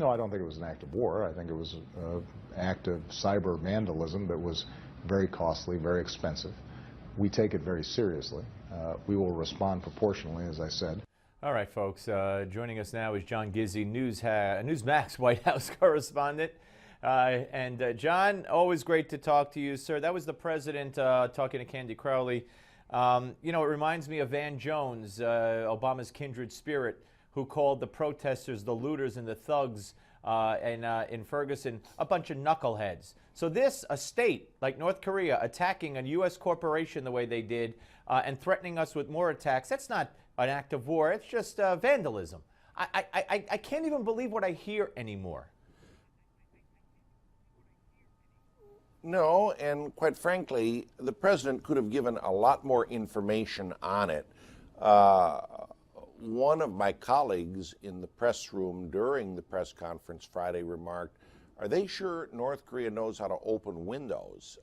No, I don't think it was an act of war. I think it was an act of cyber vandalism that was very costly, very expensive. We take it very seriously. We will respond proportionally, as I said. All right, folks. Joining us now is John Gizzi, Newsmax White House correspondent. John, always great to talk to you, sir. That was the president talking to Candy Crowley. You know, it reminds me of Van Jones, Obama's kindred spirit, who called the protesters the looters and the thugs in Ferguson a bunch of knuckleheads. So a state like North Korea attacking a U.S. corporation the way they did and threatening us with more attacks, that's not an act of war. It's just vandalism. I can't even believe what I hear anymore. No, and quite frankly, the president could have given a lot more information on it. One of my colleagues in the press room during the press conference Friday remarked, "Are they sure North Korea knows how to open windows?"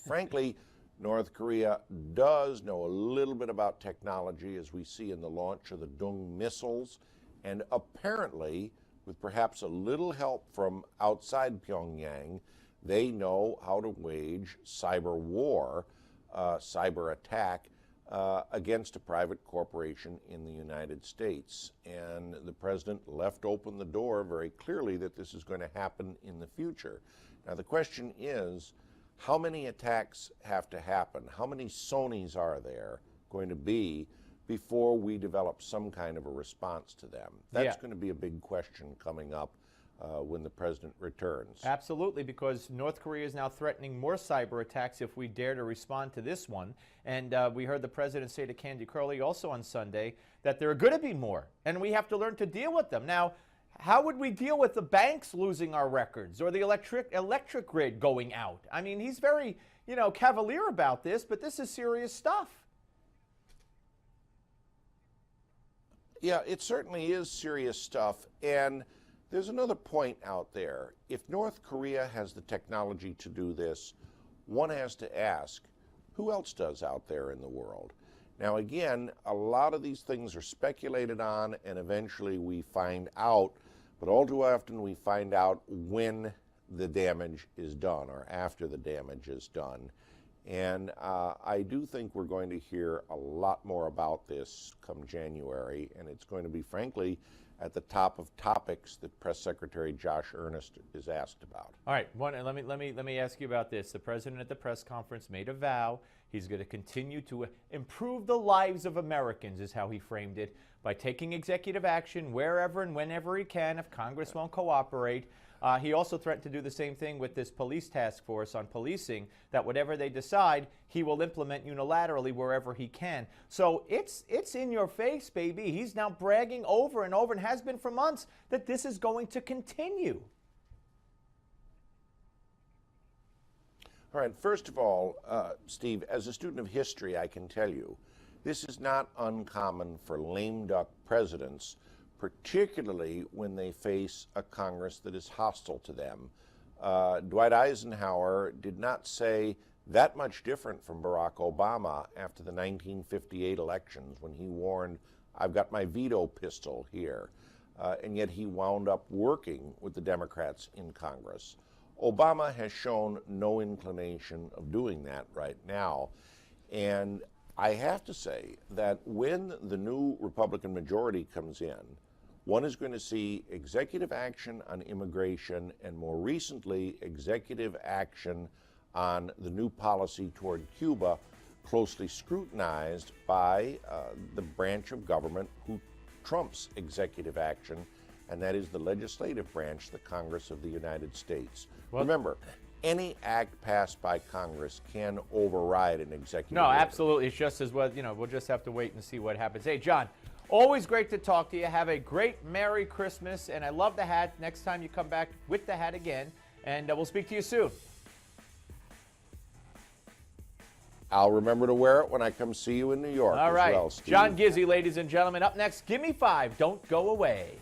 Frankly, North Korea does know a little bit about technology, as we see in the launch of the Dung missiles, and apparently, with perhaps a little help from outside Pyongyang, they know how to wage cyber war, cyber attack, against a private corporation in the United States. And the president left open the door very clearly that this is going to happen in the future. Now the question is, how many attacks have to happen? How many Sonys are there going to be before we develop some kind of a response to them? That's going to be a big question coming up when the president returns. Absolutely, because North Korea is now threatening more cyber attacks if we dare to respond to this one. And we heard the president say to Candy Crowley also on Sunday that there are going to be more, and we have to learn to deal with them. Now, how would we deal with the banks losing our records or the electric grid going out? I mean, he's very, cavalier about this, but this is serious stuff. Yeah, it certainly is serious stuff. And there's another point out there. If North Korea has the technology to do this, one has to ask, who else does out there in the world? Now again, a lot of these things are speculated on and eventually we find out, but all too often we find out when the damage is done or after the damage is done. And I do think we're going to hear a lot more about this come January, and it's going to be, frankly, at the top of topics that Press Secretary Josh Earnest is asked about. All right, let me ask you about this. The president at the press conference made a vow. He's going to continue to improve the lives of Americans, is how he framed it, by taking executive action wherever and whenever he can if Congress won't cooperate. He also threatened to do the same thing with this police task force on policing, that whatever they decide, he will implement unilaterally wherever he can. So it's in your face, baby. He's now bragging over and over, and has been for months, that this is going to continue. All right, first of all, Steve, as a student of history, I can tell you, this is not uncommon for lame duck presidents, particularly when they face a Congress that is hostile to them. Dwight Eisenhower did not say that much different from Barack Obama after the 1958 elections when he warned, "I've got my veto pistol here," and yet he wound up working with the Democrats in Congress. Obama has shown no inclination of doing that right now, and I have to say that when the new Republican majority comes in, one is going to see executive action on immigration and more recently executive action on the new policy toward Cuba, closely scrutinized by the branch of government who trumps executive action, and that is the legislative branch, the Congress of the United States. Well, remember, any act passed by Congress can override an executive order. No, absolutely. It's just as well, we'll just have to wait and see what happens. Hey, John, always great to talk to you. Have a great Merry Christmas, and I love the hat. Next time you come back with the hat again, and we'll speak to you soon. I'll remember to wear it when I come see you in New York. All right. As well, Steve. John Gizzi, ladies and gentlemen. Up next, Give Me 5. Don't go away.